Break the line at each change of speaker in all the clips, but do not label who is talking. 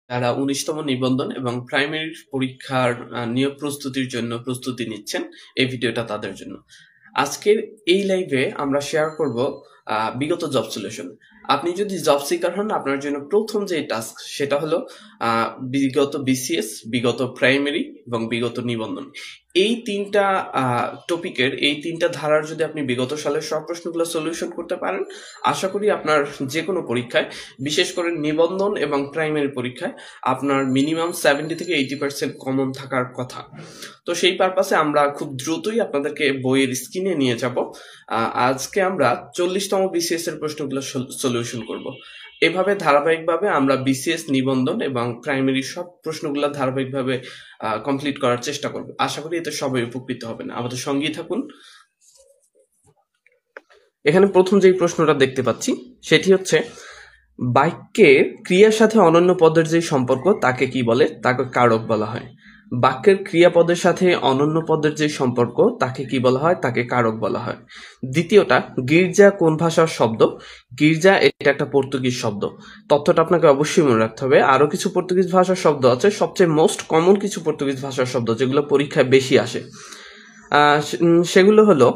যারা ১৯তম নিবন্ধন এবং প্রাইমারি পরীক্ষার নিয়োগ প্রস্তুতির জন্য প্রস্তুতি নিচ্ছেন, এই ভিডিওটা তাদের জন্য। আজকের এই লাইভে আমরা শেয়ার করব বিগত জব সলিউশন। আপনি যদি জব সিকার হন, আপনার জন্য প্রথম যে টাস্ক সেটা হলো বিগত বিসিএস, বিগত প্রাইমারি এবং বিগত নিবন্ধন, এই তিনটা টপিকের, এই তিনটা ধারার যদি আপনি বিগত সালের সব প্রশ্নগুলো সলিউশন করতে পারেন, আশা করি আপনার যে কোনো পরীক্ষায়, বিশেষ করে নিবন্ধন এবং প্রাইমারি পরীক্ষায় আপনার মিনিমাম 70 থেকে 80% কমন থাকার কথা। তো সেই পারপাসে আমরা খুব দ্রুতই আপনাদেরকে বইয়ের স্ক্রিনে নিয়ে যাব। আজকে আমরা 40তম বিসিএস এর প্রশ্নগুলো সলিউশন করব। এভাবে ধারাবাহিকভাবে আমরা বিসিএস, নিবন্ধন এবং প্রাইমারি সব প্রশ্নগুলো ধারাবাহিকভাবে কমপ্লিট করার চেষ্টা করব। আশা করি এতে সবাই উপকৃত হবেন। আমাদের সঙ্গেই থাকুন। এখানে প্রথম যে প্রশ্নটা দেখতে পাচ্ছি সেটি হচ্ছে, বাক্যের ক্রিয়ার সাথে অনন্য পদের যে সম্পর্ক তাকে কি বলে? তাকে কারক বলা হয়। বাক্যের ক্রিয়াপদের সাথে অনন্য পদের যে সম্পর্ক তাকে কি বলা হয়? তাকে কারক বলা হয়। দ্বিতীয়টা, গির্জা কোন ভাষার শব্দ? গির্জা এটা একটা পর্তুগিজ শব্দ। তথ্যটা আপনাকে অবশ্যই মনে রাখতে হবে। আরো কিছু পর্তুগিজ ভাষার শব্দ আছে, সবচেয়ে মোস্ট কমন কিছু পর্তুগিজ ভাষার শব্দ যেগুলো পরীক্ষায় বেশি আসে, সেগুলো হলো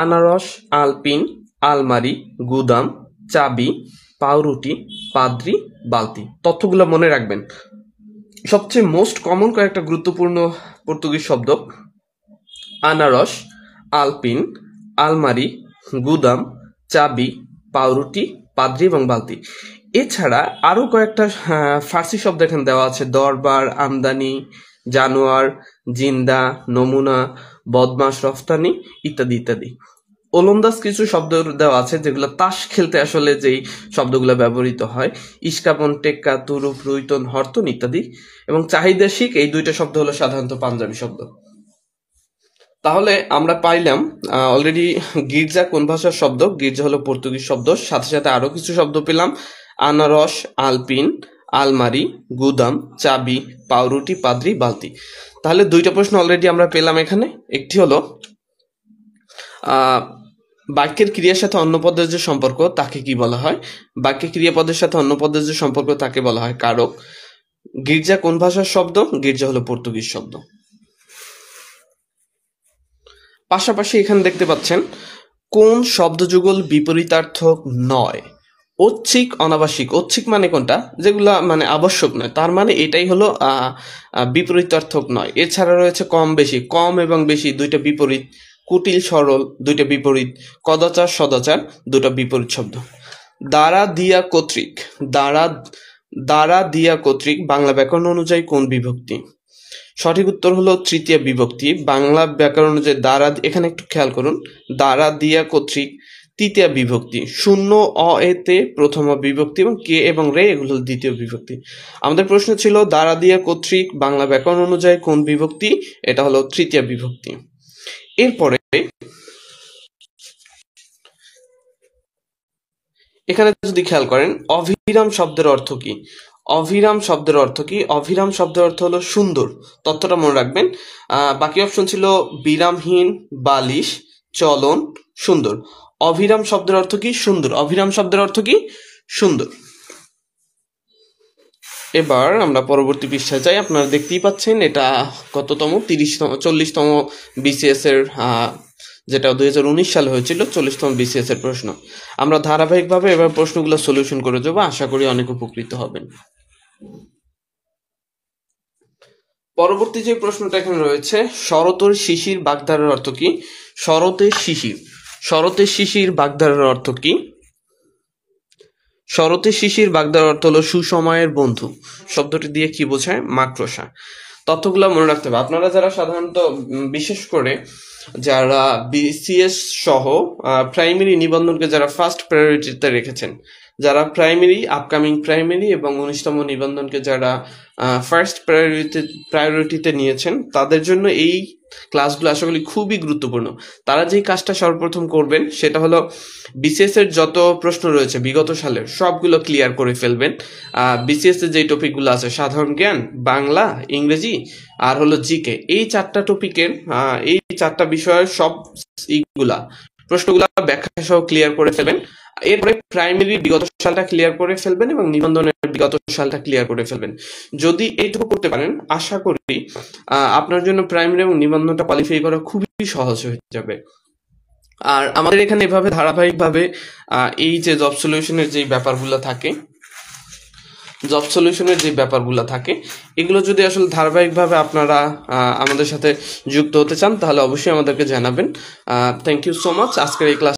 আনারস, আলপিন, আলমারি, গুদাম, চাবি, পাউরুটি, পাদ্রি, বালতি। তথ্যগুলো মনে রাখবেন। সবচেয়ে মোস্ট কমন কয়েকটা গুরুত্বপূর্ণ পর্তুগিজ শব্দ: আনারস, আলপিন, আলমারি, গুদাম, চাবি, পাউরুটি, পাদ্রি এবং বালতি। এছাড়া আরো কয়েকটা ফার্সি শব্দ এখানে দেওয়া আছে: দরবার, আমদানি, জানোয়ার, জিন্দা, নমুনা, বদমাস, রফতানি ইত্যাদি ইত্যাদি। ওলন্দাজ কিছু শব্দ দেওয়া আছে যেগুলো তাস খেলতে আসলে যেই শব্দগুলো ব্যবহৃত হয়: ইস্কাপন, টেক্কা, তুরুপ, রুইতন, হরতন ইত্যাদি। এবং চাহিদাশিক, এই দুইটা শব্দ হলো সাধারণত পাঞ্জাবি শব্দ। তাহলে আমরা পাইলাম অলরেডি গির্জা কোন ভাষার শব্দ? গির্জা হলো পর্তুগিজ শব্দ। সাথে সাথে আরো কিছু শব্দ পেলাম: আনারস, আলপিন, আলমারি, গুদাম, চাবি, পাউরুটি, পাদ্রি, বালতি। তাহলে দুইটা প্রশ্ন অলরেডি আমরা পেলাম এখানে। একটি হলো বাক্যের ক্রিয়ার সাথে অন্য পদের যে সম্পর্ক তাকে কি বলা হয়? বাক্যের ক্রিয়াপদের সাথে অন্য পদের যে সম্পর্ক তাকে বলা হয় কারক। গির্জা কোন ভাষার শব্দ? গির্জা হলো পর্তুগিজ শব্দ। পাশাপাশি এখানে দেখতে পাচ্ছেন কোন শব্দযুগল বিপরীতার্থক নয়? ঐচ্ছিক, অনাবশ্যিক। ঐচ্ছিক মানে কোনটা? যেগুলা মানে আবশ্যক নয়, তার মানে এটাই হলো বিপরীতার্থক নয়। এছাড়া রয়েছে কম, বেশি। কম এবং বেশি দুইটা বিপরীত। কুটিল, সরল দুইটা বিপরীত। কদাচার, সদাচার দুটো বিপরীত শব্দ। দ্বারা, দিয়া, কর্তৃক। দ্বারা, দিয়া, কর্তৃক বাংলা ব্যাকরণ অনুযায়ী কোন বিভক্তি? সঠিক উত্তর হলো তৃতীয় বিভক্তি। বাংলা ব্যাকরণ অনুযায়ী দ্বারা, এখানে একটু খেয়াল করুন, দ্বারা, দিয়া, কর্তৃক তৃতীয় বিভক্তি। শূন্য, অ, এতে প্রথম বিভক্তি এবং কে এবং রে এগুলো দ্বিতীয় বিভক্তি। আমাদের প্রশ্ন ছিল দ্বারা, দিয়া, কর্তৃক বাংলা ব্যাকরণ অনুযায়ী কোন বিভক্তি? এটা হলো তৃতীয় বিভক্তি। এরপরে এখানে যদি খেয়াল করেন, অভিরাম শব্দের অর্থ কি? অভিরাম শব্দের অর্থ কি? অভিরাম শব্দের অর্থ হলো সুন্দর। তথ্যটা মনে রাখবেন। বাকি অপশন ছিল বিরামহীন, বালিশ, চলন, সুন্দর। অভিরাম শব্দের অর্থ কি? সুন্দর। অভিরাম শব্দের অর্থ কি? সুন্দর। এবার আমরা পরবর্তী পৃষ্ঠায় যাই। আপনারা দেখতেই পাচ্ছেন এটা কততম? 40তম বিসিএস এর, যেটা 2019 সালে হয়েছিল, 40তম বিসিএস এর প্রশ্ন। আমরা ধারাবাহিকভাবে এবার প্রশ্নগুলো সলিউশন করে দেবো। আশা করি অনেক উপকৃত হবেন। পরবর্তী যে প্রশ্নটা এখানে রয়েছে, শরতের শিশির বাগধারার অর্থ কি? শরতের শিশির, শরতের শিশির বাগধারার অর্থ কি? শরতের শিশির বাগধারার অর্থ হলো সুসময়ের বন্ধু। শব্দটি দিয়ে কি বোঝায়? মাকড়সা। তথ্যগুলো মনে রাখতে হবে। আপনারা যারা সাধারণত, বিশেষ করে যারা বিসিএস সহ প্রাইমারি নিবন্ধনকে যারা ফার্স্ট প্রায়োরিটিতে রেখেছেন, যারা প্রাইমারি, আপকামিং প্রাইমারি এবং 19তম নিবন্ধনকে যারা ফার্স্ট প্রায়োরিটিতে নিয়েছেন, তাদের জন্য এই ক্লাসগুলো আশা করি খুবই গুরুত্বপূর্ণ। তারা যেই কাজটা সর্বপ্রথম করবেন সেটা হলো বিসিএস এর যত প্রশ্ন রয়েছে বিগত সালের সবগুলো ক্লিয়ার করে ফেলবেন। বিসিএস এর যে টপিকগুলো আছে, সাধারণ জ্ঞান, বাংলা, ইংরেজি আর হলো জিকে, এই চারটা টপিকের, এই চারটা বিষয়ের সব এইগুলা প্রশ্নগুলো ব্যাখ্যা সহ ক্লিয়ার করে ফেলবেন। এরপরে প্রাইমারি বিগত সালটা ক্লিয়ার করে ফেলবেন এবং নিবন্ধনের বিগত সালটা ক্লিয়ার করে ফেলবেন। যদি এইটুকু করতে পারেন, আশা করি আপনার জন্য প্রাইমারি এবং নিবন্ধনটা কোয়ালিফাই করা খুবই সহজ হয়ে যাবে। আর আমাদের এখানে এভাবে ধারাবাহিকভাবে এই যে জব সলিউশনের যে ব্যাপারগুলো থাকে এগুলো যদি আসলে ধারাবাহিকভাবে আপনারা আমাদের সাথে যুক্ত হতে চান তাহলে অবশ্যই আমাদেরকে জানাবেন। Thank you so much. আজকের এই ক্লাস